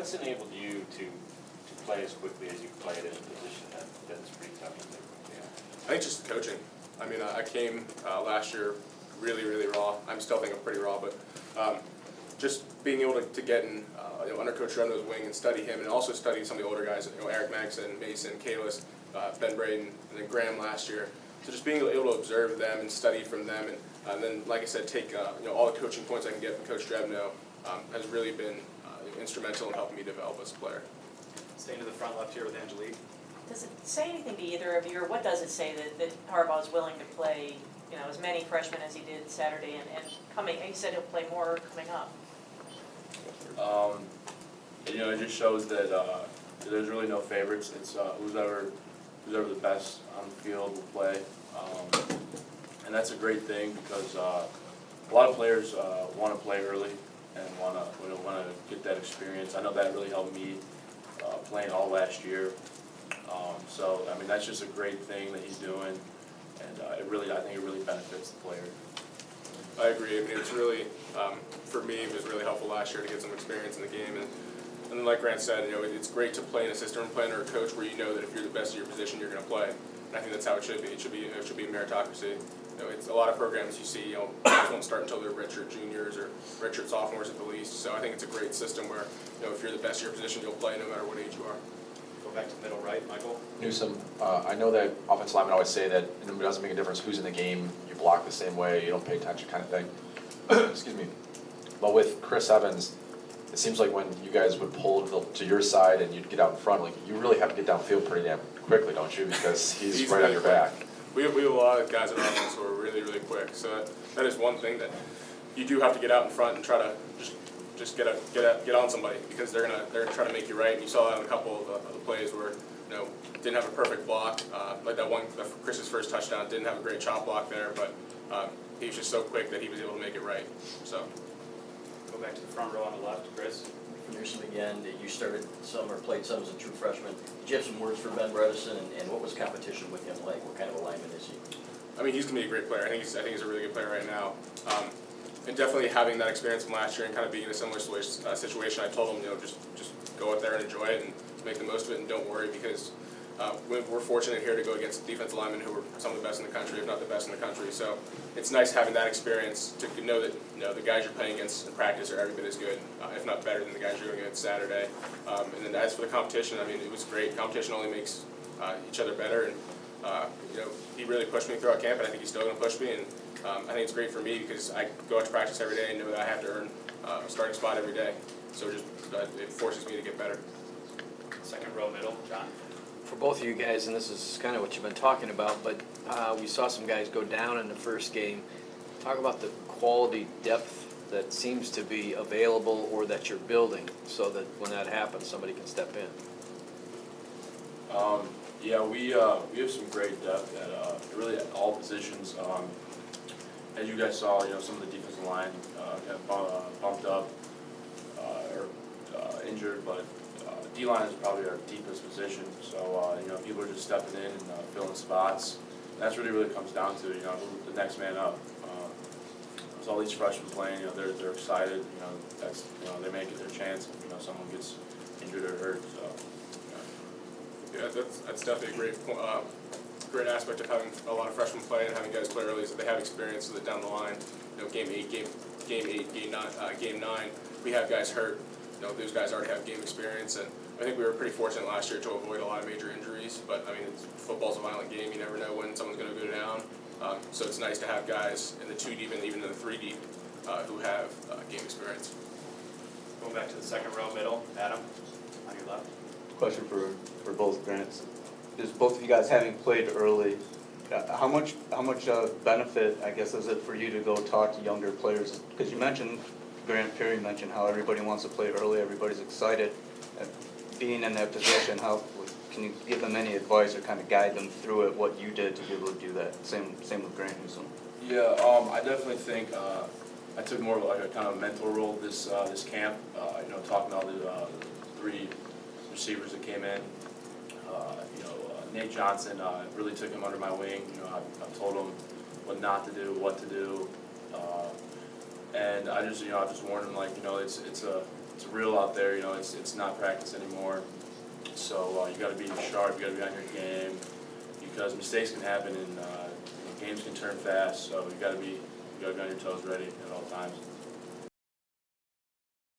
What's enabled you to play as quickly as you played in a position that's pretty tough to do? I think just coaching. I mean, I came last year really raw. I'm still think I'm pretty raw, but just being able to get in under Coach Remno's wing and study him, and also study some of the older guys, Eric Magson, Mason, Kalis, Ben Braden, and then Graham last year. So just being able to observe them and study from them, and then, like I said, take all the coaching points I can get from Coach Remno has really been instrumental in helping me develop as a player. Staying to the front left here with Angelique. Does it say anything to either of you, or what does it say that Harbaugh is willing to play, as many freshmen as he did Saturday, and coming? He said he'll play more coming up. It just shows that there's really no favorites. It's who's ever the best on the field will play, and that's a great thing because a lot of players want to play early and want to get that experience. I know that really helped me playing all last year. So I mean that's just a great thing that he's doing, and I think it really benefits the player. I agree. I mean, it's really, for me, it was really helpful last year to get some experience in the game. And then like Grant said, it's great to play in a system and play under a coach where you know that if you're the best of your position, you're going to play. And I think that's how it should be. It should be a meritocracy. It's a lot of programs you see, won't start until they're redshirt juniors or redshirt sophomores at the least. So I think it's a great system where, if you're the best of your position, you'll play no matter what age you are. Go back to middle right, Michael. Newsome, I know that offensive linemen always say that it doesn't make a difference who's in the game, you block the same way, you don't pay attention kind of thing. Excuse me. But with Chris Evans, it seems like when you guys would pull to your side and you'd get out in front, like you really have to get downfield pretty damn quickly, don't you? Because he's right really on your quick. back. We have a lot of guys in our offense who are really quick. So that is one thing that you do have to get out in front and try to just get on somebody, because they're gonna try to make you right. And you saw that in a couple of the plays where didn't have a perfect block, like that one Chris's first touchdown, didn't have a great chop block there, but he was just so quick that he was able to make it right. So Go back to the front row on the left, Chris. Newsome again, you started some or played some as a true freshman. Did you have some words for Ben Bredesen, and what was competition with him like? What kind of alignment is he? I mean, he's going to be a great player. I think he's a really good player right now. And definitely having that experience from last year and kind of being in a similar situation, I told him, just go out there and enjoy it and make the most of it, and don't worry, because we're fortunate here to go against defensive linemen who are some of the best in the country, if not the best in the country. So it's nice having that experience to know that the guys you're playing against in practice are every bit as good, if not better, than the guys you're going against Saturday. And then as for the competition, I mean, it was great. Competition only makes each other better, and he really pushed me throughout camp, and I think he's still going to push me. And I think it's great for me because I go out to practice every day and know that I have to earn a starting spot every day. So it forces me to get better. Second row middle, John. For both of you guys, and this is kind of what you've been talking about, but we saw some guys go down in the first game. Talk about the quality depth that seems to be available or that you're building so that when that happens, somebody can step in. Yeah, we have some great depth at really at all positions. As you guys saw, some of the defensive line got bumped up or injured, but D-line is probably our deepest position. So people are just stepping in and filling spots. And that's really comes down to the next man up. So all these freshmen playing, they're excited. They may get their chance if someone gets injured or hurt. So. Yeah, that's definitely a great aspect of having a lot of freshmen play and having guys play early, is that they have experience, so that down the line, game 8, game 9, we have guys hurt. Those guys already have game experience, and I think we were pretty fortunate last year to avoid a lot of major injuries. But I mean, football's a violent game; you never know when someone's going to go down. So it's nice to have guys in the 2 deep and even in the 3 deep who have game experience. Going back to the second row middle, Adam, on your left. Question for both Grants. Is both of you guys having played early, how much benefit, I guess, is it for you to go talk to younger players? Because you mentioned, Grant Perry mentioned how everybody wants to play early, everybody's excited. Being in that position, how can you give them any advice or kind of guide them through it, what you did to be able to do that? Same with Grant Newsome. Yeah, I definitely think I took more of a kind of mentor role this camp. Talking to all the 3 receivers that came in. Nate Johnson, really took him under my wing. I told him what not to do, what to do, and I just warned him, it's it's real out there, you know, it's not practice anymore. So you gotta be sharp, you gotta be on your game, because mistakes can happen and games can turn fast, so you gotta be on your toes ready at all times.